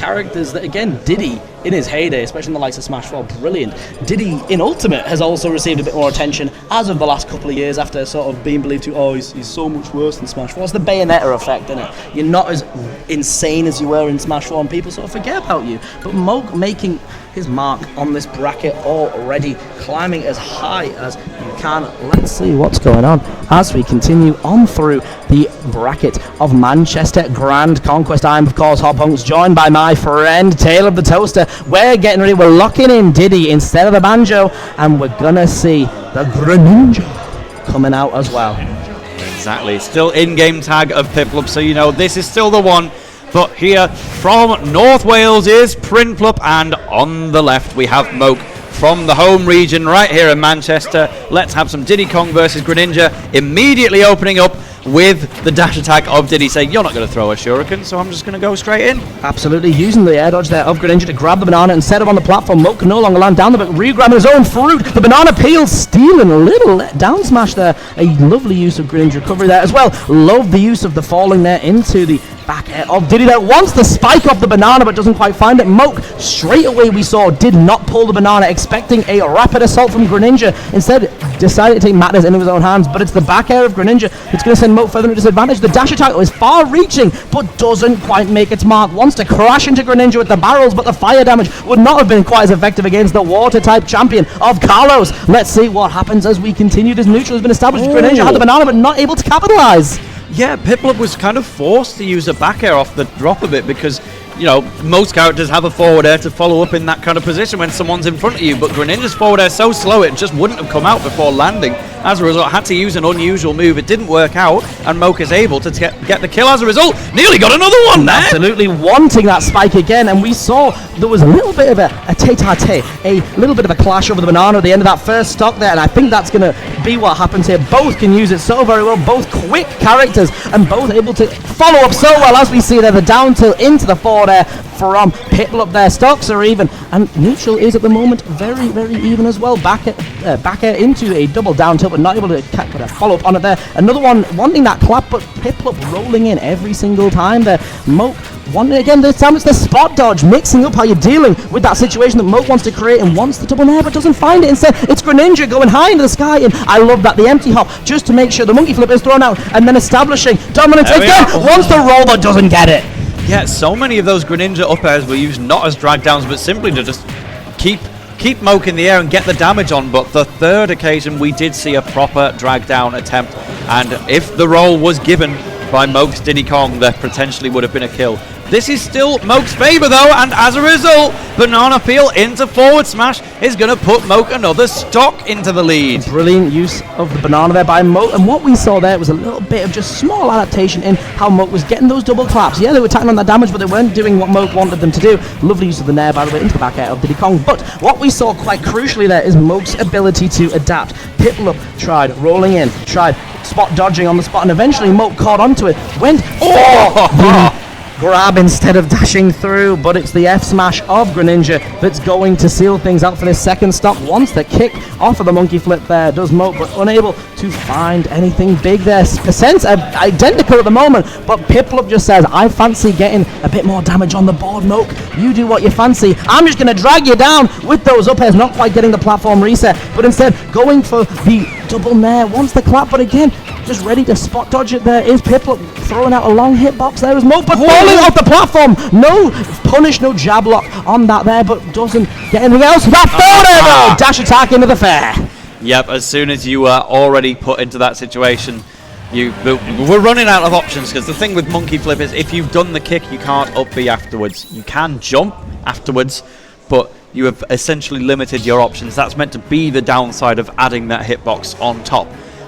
characters that, again, Diddy in his heyday, especially in the likes of Smash 4, brilliant. Diddy in Ultimate has also received a bit more attention as of the last couple of years after sort of being believed to, he's so much worse than Smash 4. It's the Bayonetta effect, isn't it? You're not as insane as you were in Smash 4 and people sort of forget about you. But Moke making his mark on this bracket already, climbing as high as you can. Let's see what's going on as we continue on through the bracket of Manchester Grand Conquest. I'm, of course, Hot Punks, joined by my friend Taylor of the Toaster. We're getting ready, we're locking in Diddy instead of the Banjo, and we're gonna see the Greninja coming out as well. Exactly, still in-game tag of Prinplup, so you know this is still the one. But here from North Wales is Prinplup, and on the left we have Moke from the home region right here in Manchester. Let's have some Diddy Kong versus Greninja, immediately opening up with the dash attack of Diddy, saying, you're not going to throw a shuriken, so I'm just going to go straight in. Absolutely, using the air dodge there of Greninja to grab the banana and set him on the platform. Moke can no longer land down there, but re-grabbing his own fruit. The banana peel, stealing a little down smash there. A lovely use of Greninja recovery there as well. Love the use of the falling there into the back air of Diddy there. Wants the spike off the banana but doesn't quite find it. Moke, straight away we saw, did not pull the banana, expecting a rapid assault from Greninja. Instead, decided to take matters into his own hands, but it's the back air of Greninja that's going to send Moke further into disadvantage. The dash attack is far-reaching, but doesn't quite make its mark. Wants to crash into Greninja with the barrels, but the fire damage would not have been quite as effective against the water-type champion of Carlos. Let's see what happens as we continue. This neutral has been established. Greninja had the banana, but not able to capitalize. Yeah, Prinplup was kind of forced to use a back air off the drop of it because, you know, most characters have a forward air to follow up in that kind of position when someone's in front of you, but Greninja's forward air is so slow it just wouldn't have come out before landing. As a result, had to use an unusual move. It didn't work out, and Moke is able to get the kill as a result. Nearly got another one there! Absolutely wanting that spike again, and we saw there was a little bit of a tete-a-tete, a little bit of a clash over the banana at the end of that first stock there, and I think that's going to be what happens here. Both can use it so very well, both quick characters, and both able to follow up so well, as we see there, the down tilt into the forward air from Prinplup there. Stocks are even, and neutral is at the moment very, very even as well. Back air into a double down tilt, but not able to put a follow up on it there. Another one wanting that clap, but Prinplup rolling in every single time there. Moke wanting again, this time it's the spot dodge, mixing up how you're dealing with that situation that Moke wants to create and wants the double nair but doesn't find it. Instead, it's Greninja going high into the sky, and I love that, the empty hop, just to make sure the monkey flip is thrown out, and then establishing dominance again, wants the roll but doesn't get it. Yeah, so many of those Greninja up airs were used not as drag downs, but simply to just keep Moke in the air and get the damage on. But the third occasion, we did see a proper drag down attempt, and if the roll was given by Moke's Diddy Kong, there potentially would have been a kill. This is still Moke's favour though, and as a result, banana peel into forward smash is going to put Moke another stock into the lead. Brilliant use of the banana there by Moke, and what we saw there was a little bit of just small adaptation in how Moke was getting those double claps. Yeah, they were tackling on that damage, but they weren't doing what Moke wanted them to do. Lovely use of the nair, by the way, into the back air of Diddy Kong. But what we saw quite crucially there is Moke's ability to adapt. Prinplup tried rolling in, tried spot dodging on the spot, and eventually Moke caught onto it, went grab instead of dashing through, but it's the F smash of Greninja that's going to seal things out for this second stock. Once the kick off of the monkey flip there does Moke, but unable to find anything big there. Percents are identical at the moment, but Prinplup just says, I fancy getting a bit more damage on the board, Moke. You do what you fancy. I'm just going to drag you down with those up airs, not quite getting the platform reset, but instead going for the double nair. Wants the clap, but again, just ready to spot dodge it there is Prinplup, throwing out a long hitbox there as Moke, but falling off the platform. No punish, no jab lock on that there, but doesn't get anything else. That forward air though, dash attack into the fair. Yep, as soon as you are already put into that situation, we're running out of options, because the thing with monkey flip is if you've done the kick, you can't up B afterwards. You can jump afterwards, but you have essentially limited your options. That's meant to be the downside of adding that hitbox on top.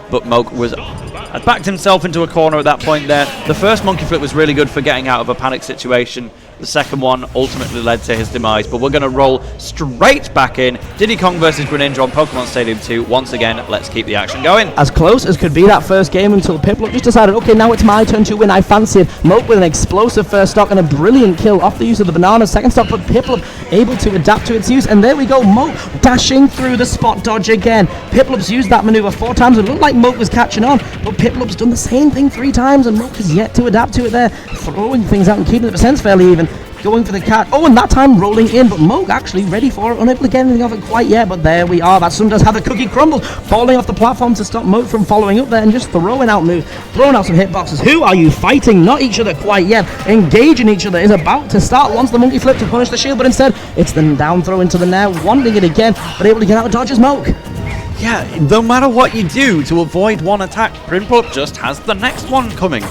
But Moke had backed himself into a corner at that point there. The first monkey flip was really good for getting out of a panic situation. The second one ultimately led to his demise, but we're going to roll straight back in. Diddy Kong versus Greninja on Pokemon Stadium 2. Once again, let's keep the action going. As close as could be that first game until Prinplup just decided, okay, now it's my turn to win. I fancied Moke with an explosive first stock and a brilliant kill off the use of the banana second stock, but Prinplup able to adapt to its use, and there we go, Moke dashing through the spot dodge again. Prinplup's used that maneuver 4 times. It looked like Moke was catching on, but Prinplup's done the same thing 3 times, and Moke has yet to adapt to it there, throwing things out and keeping the percents fairly even. going for the catch. Oh, and that time rolling in, but Moke actually ready for it, unable to get anything off it quite yet, but there we are. That sun does have the cookie crumble, falling off the platform to stop Moke from following up there and just throwing out moves, throwing out some hitboxes. Who are you fighting? Not each other quite yet. Engaging each other is about to start. Wants the monkey flip to punish the shield, but instead it's the down throw into the nair, wanting it again, but able to get out of dodges Moke. Yeah, no matter what you do to avoid one attack, Prinplup just has the next one coming.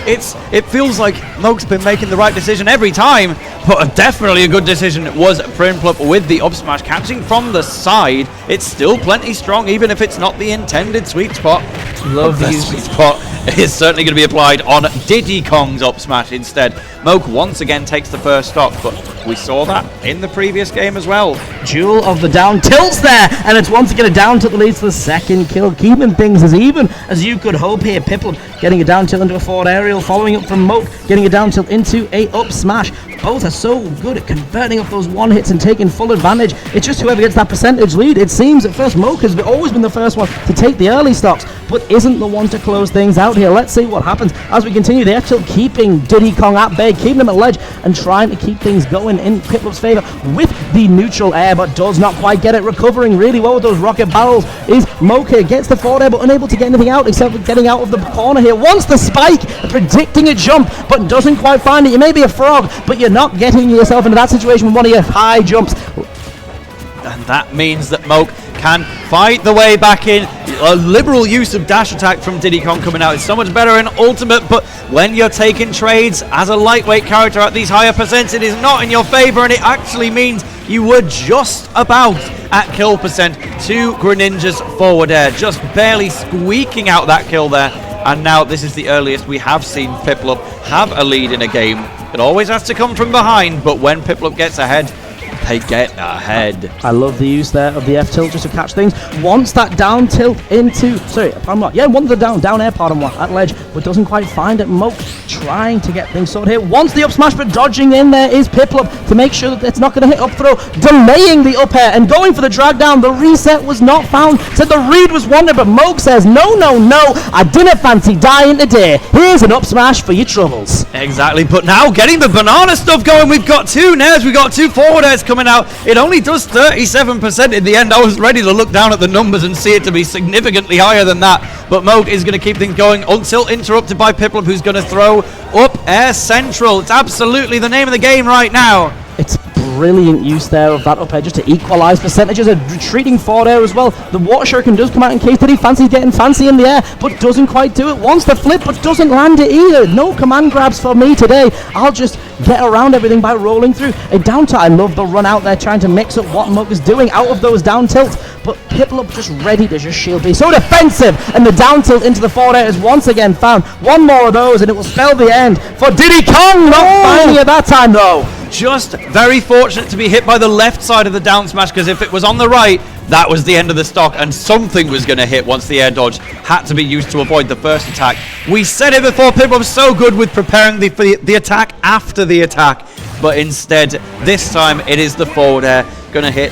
It feels like Moke's been making the right decision every time, but definitely a good decision was Prinplup with the up smash catching from the side. It's still plenty strong, even if it's not the intended sweet spot. Love the sweet spot is certainly going to be applied on Diddy Kong's up smash instead. Moke once again takes the first stock, but we saw that in the previous game as well. Jewel of the down tilts there, and it's once again a down tilt that leads to the second kill, keeping things as even as you could hope here. Piplup getting a down tilt into a forward aerial, following up from Moke, getting a down tilt into a up smash. Both are so good at converting off those one hits and taking full advantage. It's just whoever gets that percentage lead. It seems at first Moke has always been the first one to take the early stocks, but isn't the one to close things out here. Let's see what happens as we continue. The F-tilt keeping Diddy Kong at bay, keeping him at ledge and trying to keep things going in Piplup's favor with the neutral air, but does not quite get it. Recovering really well with those rocket barrels is Moke. Gets the forward air, but unable to get anything out except for getting out of the corner here. Wants the spike, predicting a jump, but doesn't quite find it. You may be a frog, but you're not getting yourself into that situation with one of your high jumps. And that means that Moke can fight the way back in. A liberal use of dash attack from Diddy Kong coming out is so much better in Ultimate, but when you're taking trades as a lightweight character at these higher percents, it is not in your favor, and it actually means you were just about at kill percent to Greninja's forward air, just barely squeaking out that kill there. And now this is the earliest we have seen Piplup have a lead in a game. It always has to come from behind, but when Piplup gets ahead, they get ahead. I love the use there of the F tilt just to catch things. Wants that down tilt into, sorry, I'm not, yeah, wants the down air, pardon what, at ledge, but doesn't quite find it. Moke trying to get things sorted here. Wants the up smash, but dodging in there is Piplup to make sure that it's not going to hit up throw, delaying the up air and going for the drag down. The reset was not found. Said the read was wanted, but Moke says, no, no, no, I didn't fancy dying today. Here's an up smash for your troubles. Exactly, but now getting the banana stuff going. We've got two nairs, we've got two forward airs coming out. It only does 37% in the end. I was ready to look down at the numbers and see it to be significantly higher than that, but Moke is going to keep things going until interrupted by Piplup, who's going to throw up air central. It's absolutely the name of the game right now. It's brilliant use there of that up air just to equalise percentages. A retreating forward air as well. The water shuriken does come out in case Diddy fancies getting fancy in the air, but doesn't quite do it. Wants the flip, but doesn't land it either. No command grabs for me today. I'll just get around everything by rolling through. A down tilt. I love the run out there trying to mix up what Moke is doing out of those down tilts, but Piplup just ready to just shield be so defensive, and the down tilt into the forward air is once again found. One more of those and it will spell the end for Diddy Kong. Not finding it that time though. Just very fortunate to be hit by the left side of the down smash, because if it was on the right, that was the end of the stock and something was going to hit once the air dodge had to be used to avoid the first attack. We said it before, Piplup was so good with preparing the attack after the attack, but instead this time it is the forward air going to hit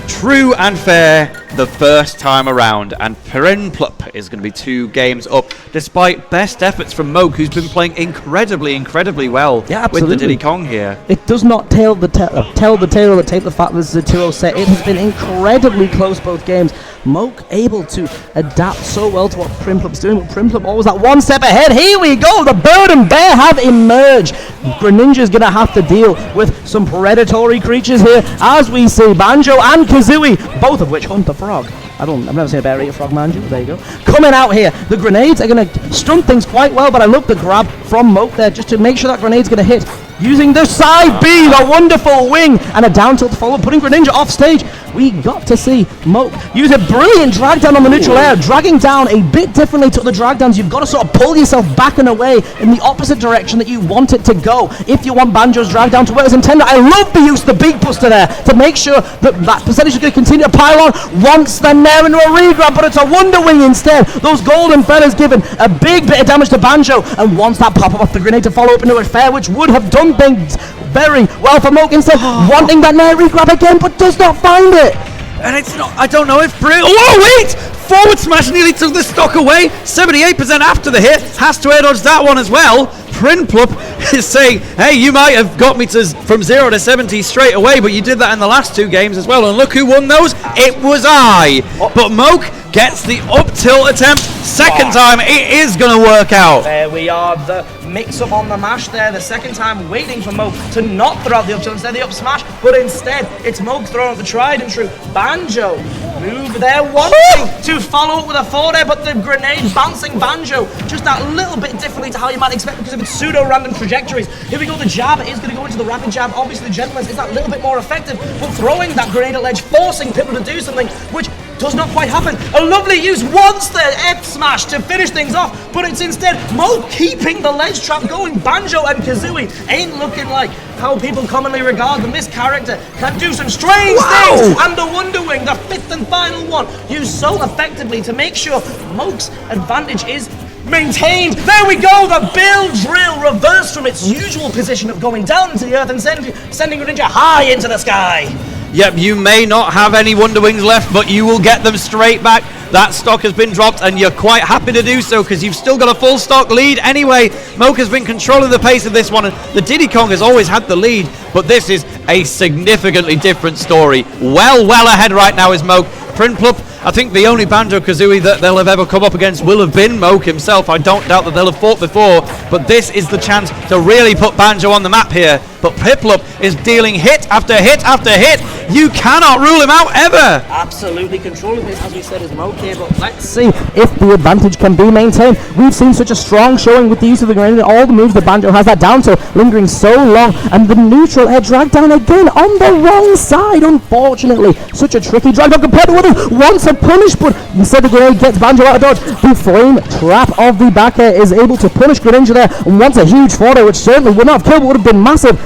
true and fair the first time around, and Prinplup is going to be 2 games up despite best efforts from Moke, who's been playing incredibly well with the Diddy Kong here. It does not tell the tale of the tape the fact this is a 2-0 set. It has been incredibly close both games. Moke able to adapt so well to what Prinplup's doing, but Prinplup always that one step ahead. Here we go, the bird and bear have emerged. Greninja's going to have to deal with some predatory creatures here, as we see Banjo and Kazooie, both of which hunt the frog. I've never seen a bear eat a frog, Banjo. There you go. Coming out here, the grenades are going to stunt things quite well, but I love the grab from Moke there just to make sure that grenade's going to hit. Using the side B, the wonderful wing, and a down tilt to follow, putting Greninja off stage. We got to see Moke use a brilliant drag down on the neutral air, dragging down a bit differently to the drag downs. You've got to sort of pull yourself back and away in the opposite direction that you want it to go if you want Banjo's drag down to where it's intended. I love the use of the Big Buster there to make sure that that percentage is going to continue to pile on. Wants the nair into a re-grab, but it's a Wonder Wing instead. Those golden feathers giving a big bit of damage to Banjo, and wants that pop-up off the grenade to follow up into a fair, which would have done things very well for Moke, instead wanting that nair re-grab again, but does not find it. And it's not, I don't know if oh wait! Forward smash nearly took the stock away. 78% after the hit. Has to air dodge that one as well. Prinplup is saying, hey, you might have got me from 0 to 70 straight away, but you did that in the last 2 games as well, and look who won those. It was I. But Moke gets the up tilt attempt. Second time, it is going to work out. There we are, the mix-up on the mash there, the second time waiting for Moke to not throw out the up tilt instead of the up smash, but instead it's Moke throwing out the tried and true Banjo move there, wanting to follow up with a forward air, but the grenade bouncing Banjo just that little bit differently to how you might expect because of its pseudo-random trajectories. Here we go, the jab is going to go into the rapid jab. Obviously the gentleman's is that little bit more effective, but throwing that grenade at ledge, forcing Prinplup to do something which does not quite happen. A lovely use once the F smash to finish things off, but it's instead Moke keeping the ledge trap going. Banjo and Kazooie ain't looking like how people commonly regard them. This character can do some strange things, and the Wonder Wing, the 5th and final one, used so effectively to make sure Moke's advantage is maintained. There we go, the build drill reversed from its usual position of going down into the earth and sending Greninja high into the sky. Yep, you may not have any Wonder Wings left, but you will get them straight back. That stock has been dropped, and you're quite happy to do so because you've still got a full stock lead anyway. Moke has been controlling the pace of this one, and the Diddy Kong has always had the lead, but this is a significantly different story. Well ahead right now is Moke. Prinplup, I think the only Banjo-Kazooie that they'll have ever come up against will have been Moke himself. I don't doubt that they'll have fought before, but this is the chance to really put Banjo on the map here. But Prinplup is dealing hit after hit after hit. You cannot rule him out ever. Absolutely controlling this, as we said, is Moke here, but let's see if the advantage can be maintained. We've seen such a strong showing with the use of the grenade, all the moves that Banjo has that down to, lingering so long, and the neutral air drag down again on the wrong side, unfortunately. Such a tricky drag down compared to what he wants to punish, but instead the grenade gets Banjo out of dodge. The flame trap of the back air is able to punish Greninja there, and wants a huge forward, which certainly would not have killed, but would have been massive.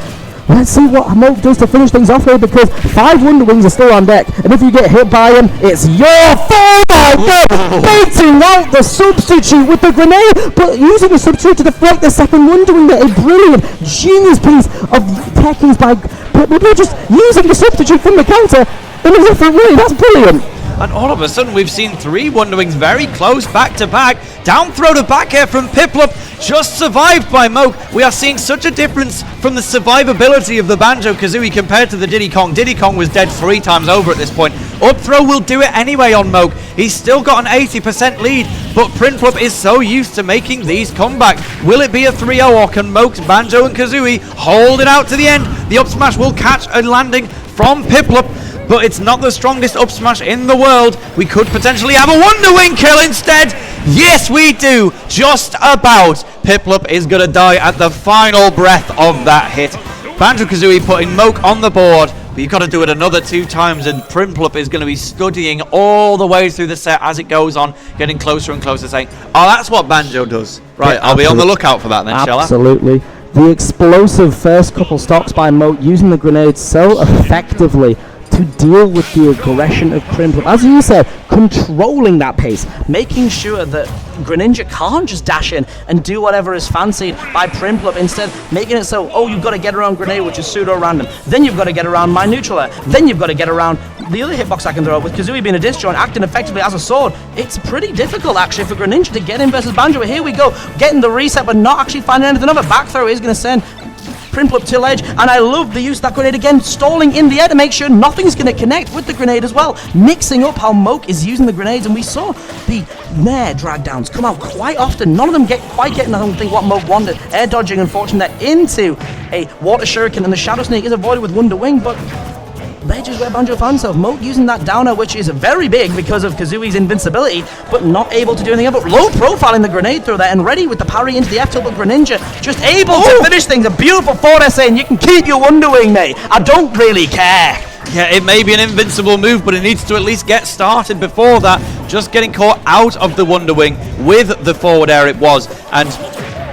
Let's see what Moke does to finish things off here, because 5 Wonder Wings are still on deck, and if you get hit by him, it's your fault! Baiting out the substitute with the grenade, but using the substitute to deflect the second Wonder Wing there. A brilliant, genius piece of techniques by Prinplup, just using the substitute from the counter in a different way. That's brilliant. And all of a sudden we've seen 3 Wonder Wings very close back to back. Down throw to back air from Prinplup, just survived by Moke. We are seeing such a difference from the survivability of the Banjo-Kazooie compared to the Diddy Kong. Diddy Kong was dead 3 times over at this point. Up throw will do it anyway on Moke. He's still got an 80% lead, but Prinplup is so used to making these comebacks. Will it be a 3-0, or can Moke's Banjo and Kazooie hold it out to the end? The up smash will catch a landing from Prinplup, but it's not the strongest up smash in the world. We could potentially have a Wonder Wing kill instead. Yes, we do. Just about. Prinplup is going to die at the final breath of that hit. Banjo-Kazooie putting Moke on the board, but you've got to do it another 2 times, and Prinplup is going to be studying all the way through the set as it goes on, getting closer and closer, saying, oh, that's what Banjo does. Right, I'll be on the lookout for that then, shall I? Absolutely. The explosive first couple stocks by Moke, using the grenade so effectively to deal with the aggression of Prinplup. As you said, controlling that pace, making sure that Greninja can't just dash in and do whatever is fancied by Prinplup, instead making it so, oh, you've got to get around grenade, which is pseudo-random, then you've got to get around my neutral air, then you've got to get around the other hitbox I can throw, with Kazooie being a disjoint, acting effectively as a sword. It's pretty difficult, actually, for Greninja to get in versus Banjo. Here we go, getting the reset, but not actually finding anything. Another back throw is going to send Prinplup to ledge, and I love the use of that grenade again, stalling in the air to make sure nothing's going to connect with the grenade as well, mixing up how Moke is using the grenades. And we saw the Nair drag downs come out quite often. None of them quite getting, I don't think, what Moke wanted. Air dodging, unfortunately, into a water shuriken, and the Shadow Snake is avoided with Wonder Wing, but ledge is where Banjo finds himself. Moke using that downer, which is very big because of Kazooie's invincibility, but not able to do anything about. Low profile in the grenade throw there, and ready with the parry into the F-tilt, but Greninja just able to finish things. A beautiful forward saying, you can keep your Wonder Wing, mate. I don't really care. Yeah, it may be an invincible move, but it needs to at least get started before that. Just getting caught out of the Wonder Wing with the forward air it was, and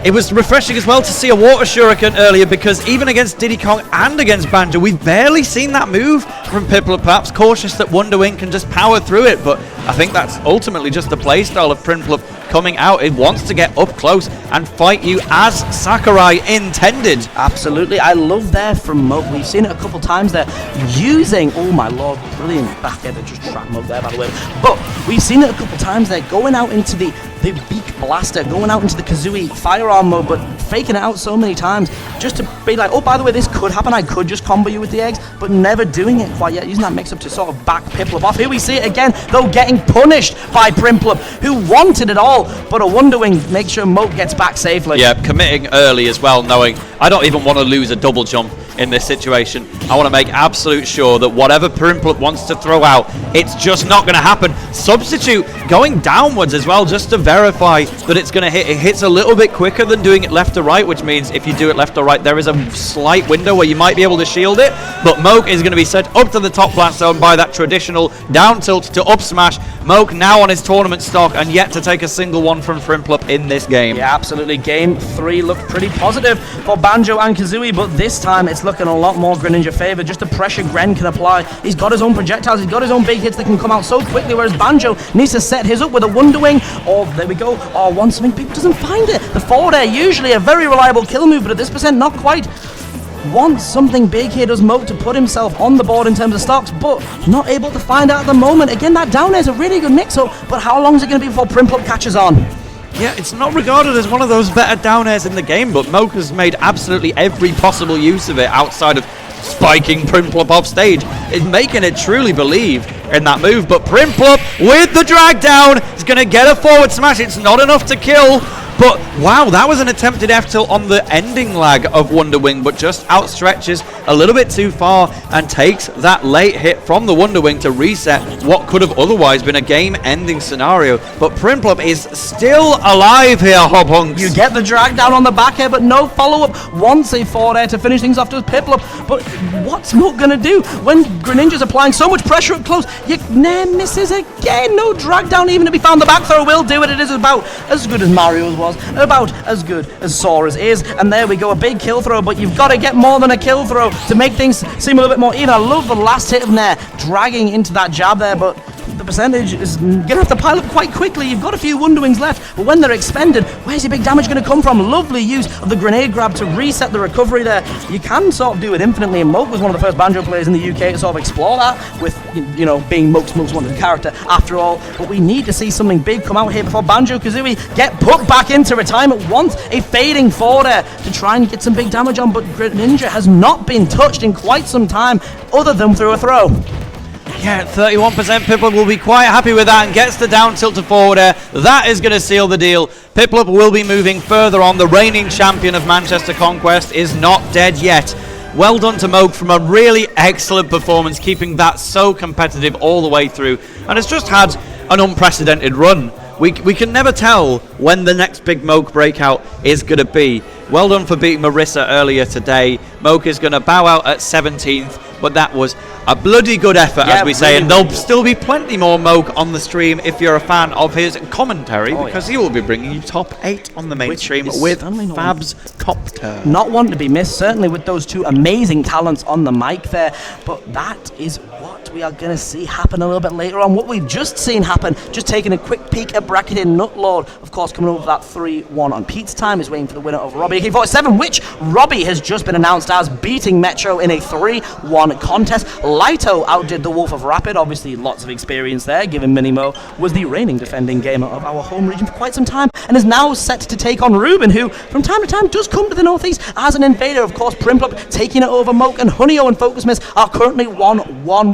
it was refreshing as well to see a water shuriken earlier, because even against Diddy Kong and against Banjo, we've barely seen that move from Prinplup. Perhaps cautious that Wonder Wing can just power through it, but I think that's ultimately just the playstyle of Prinplup coming out. It wants to get up close and fight you as Sakurai intended. Absolutely. I love there from Moke. We've seen it a couple times there, using, oh my lord, brilliant back end, just trap Moke there, by the way. But we've seen it a couple times there, going out into the beak blaster, going out into the Kazooie firearm mode, but faking it out so many times just to be like, oh, by the way, this could happen. I could just combo you with the eggs, but never doing it quite yet. Using that mix-up to sort of back Prinplup off. Here we see it again, though, getting punished by Prinplup, who wanted it all, but a Wonder Wing makes sure Moke gets back safely. Yeah, committing early as well, knowing I don't even want to lose a double jump in this situation. I want to make absolute sure that whatever Prinplup wants to throw out, it's just not going to happen. Substitute going downwards as well, just to verify that it's going to hit. It hits a little bit quicker than doing it left to right, which means if you do it left or right, there is a slight window where you might be able to shield it, but Moke is going to be set up to the top blast zone by that traditional down tilt to up smash. Moke now on his tournament stock and yet to take a single one from Prinplup in this game. Yeah, absolutely. Game 3 looked pretty positive for Banjo and Kazooie, but this time it's looking a lot more Greninja favor. Just the pressure Gren can apply. He's got his own projectiles, he's got his own big hits that can come out so quickly, whereas Banjo needs to set his up with a Wonder Wing, or there we go, or wants something big, doesn't find it. The forward air, usually a very reliable kill move, but at this percent, not quite. Wants something big here, does Moke, to put himself on the board in terms of stocks, but not able to find out at the moment. Again, that down air is a really good mix-up, but how long is it going to be before Prinplup catches on? Yeah, it's not regarded as one of those better down airs in the game, but Moke has made absolutely every possible use of it outside of spiking Prinplup off stage. It's making it truly believe in that move, but Prinplup with the drag down is going to get a forward smash. It's not enough to kill, but wow, that was an attempted F tilt on the ending lag of Wonder Wing, but just outstretches a little bit too far and takes that late hit from the Wonder Wing to reset what could have otherwise been a game-ending scenario. But Prinplup is still alive here, Hobhunks. You get the drag down on the back air, but no follow-up. Wants a forward air to finish things off to Prinplup, but what's Moke gonna do when Greninja's applying so much pressure up close? You misses again. No drag down even to be found. The back throw will do it. It is about as good as Mario's was, about as good as Sora's is, and there we go, a big kill throw, but you've got to get more than a kill throw to make things seem a little bit more even. I love the last hit of Nair dragging into that jab there, but the percentage is going to have to pile up quite quickly. You've got a few Wonder Wings left, but when they're expended, where's your big damage going to come from? Lovely use of the grenade grab to reset the recovery there. You can sort of do it infinitely, and Moke was one of the first Banjo players in the UK to sort of explore that with, you know, being Moke's most wanted character after all, but we need to see something big come out here before Banjo-Kazooie get put back into retirement. Wants a fading forward air to try and get some big damage on, but Greninja has not been touched in quite some time other than through a throw. Yeah, 31% Prinplup will be quite happy with that and gets the down tilt to forward air. That is going to seal the deal. Prinplup will be moving further on. The reigning champion of Manchester Conquest is not dead yet. Well done to Moke from a really excellent performance, keeping that so competitive all the way through, and has just had an unprecedented run. We can never tell when the next big Moke breakout is going to be. Well done for beating Marissa earlier today. Moke is going to bow out at 17th, but that was a bloody good effort, as we say, and there'll still be plenty more Moke on the stream if you're a fan of his commentary, because he will be bringing you top 8 on the main stream with Fab's Copter. Not one to be missed, certainly with those two amazing talents on the mic there, but that is what we are going to see happen a little bit later on. What we've just seen happen, just taking a quick peek at bracketed Nutlord, of course, coming over that 3-1 on Pete's time, is waiting for the winner of Robbie AK-47, which Robbie has just been announced as beating Metro in a 3-1 contest. Lito outdid the Wolf of Rapid, obviously lots of experience there, given Minimo was the reigning defending gamer of our home region for quite some time, and is now set to take on Ruben, who from time to time does come to the northeast as an invader. Of course, Prinplup taking it over Moke, and Hunio and Focus Miss are currently 1-1